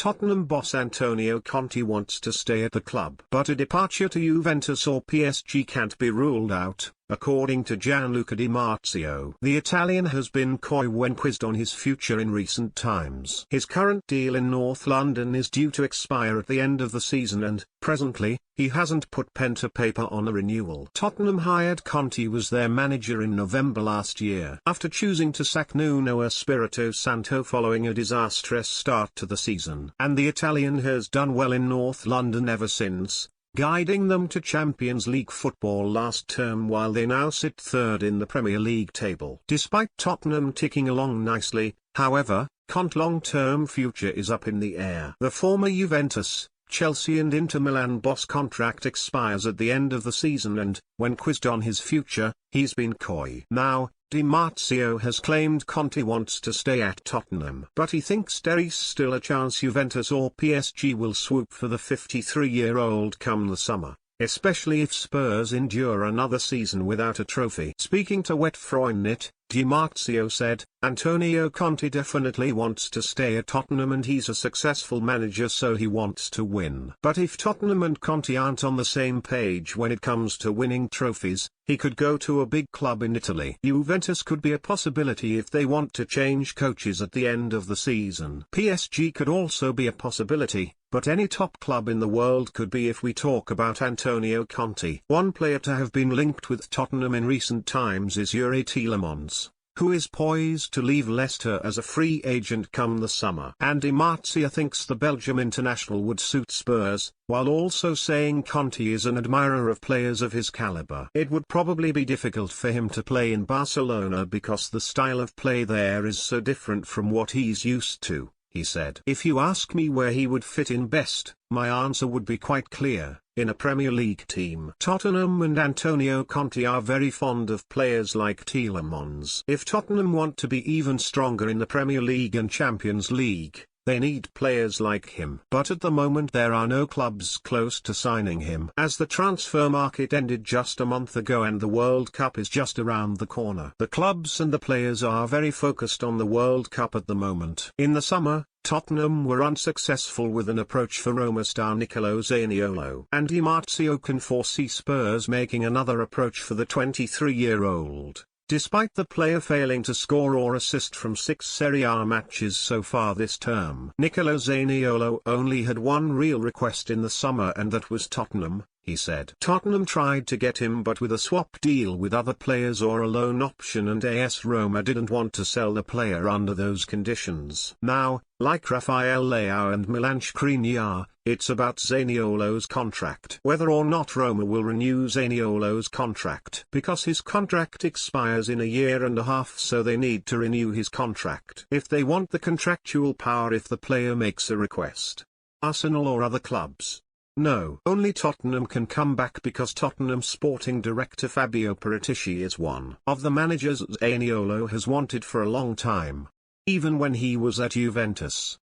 Tottenham boss Antonio Conte wants to stay at the club. But a departure to Juventus or PSG can't be ruled out, according to Gianluca Di Marzio. The Italian has been coy when quizzed on his future in recent times. His current deal in North London is due to expire at the end of the season and, presently, he hasn't put pen to paper on a renewal. Tottenham hired Conte was their manager in November last year, after choosing to sack Nuno Espirito Santo following a disastrous start to the season. And the Italian has done well in North London ever since, guiding them to Champions League football last term while they now sit third in the Premier League table. Despite Tottenham ticking along nicely, however, Conte's long-term future is up in the air. The former Juventus, Chelsea and Inter Milan boss contract expires at the end of the season and, when quizzed on his future, he's been coy. Now, Di Marzio has claimed Conte wants to stay at Tottenham. But he thinks there is still a chance Juventus or PSG will swoop for the 53-year-old come the summer, especially if Spurs endure another season without a trophy. Speaking to Wet Freundnit, Di Marzio said, Antonio Conte definitely wants to stay at Tottenham and he's a successful manager so he wants to win. But if Tottenham and Conte aren't on the same page when it comes to winning trophies, he could go to a big club in Italy. Juventus could be a possibility if they want to change coaches at the end of the season. PSG could also be a possibility, but any top club in the world could be if we talk about Antonio Conte. One player to have been linked with Tottenham in recent times is Yuri Tielemans, who is poised to leave Leicester as a free agent come the summer. And Di Marzio thinks the Belgium international would suit Spurs, while also saying Conte is an admirer of players of his caliber. It would probably be difficult for him to play in Barcelona because the style of play there is so different from what he's used to, he said. If you ask me where he would fit in best, my answer would be quite clear: in a Premier League team. Tottenham and Antonio Conte are very fond of players like Tielemans. If Tottenham want to be even stronger in the Premier League and Champions League, they need players like him. But at the moment there are no clubs close to signing him, as the transfer market ended just a month ago and the World Cup is just around the corner. The clubs and the players are very focused on the World Cup at the moment. In the summer, Tottenham were unsuccessful with an approach for Roma star Nicolo Zaniolo. And Di Marzio can foresee Spurs making another approach for the 23-year-old. Despite the player failing to score or assist from 6 Serie A matches so far this term. Nicolo Zaniolo only had one real request in the summer and that was Tottenham, he said. Tottenham tried to get him but with a swap deal with other players or a loan option and AS Roma didn't want to sell the player under those conditions. Now, like Rafael Leao and Milan Skriniar, it's about Zaniolo's contract. Whether or not Roma will renew Zaniolo's contract. Because his contract expires in a year and a half so they need to renew his contract. If they want the contractual power if the player makes a request. Arsenal or other clubs. No. Only Tottenham can come back because Tottenham sporting director Fabio Paratici is one of the managers Zaniolo has wanted for a long time. Even when he was at Juventus.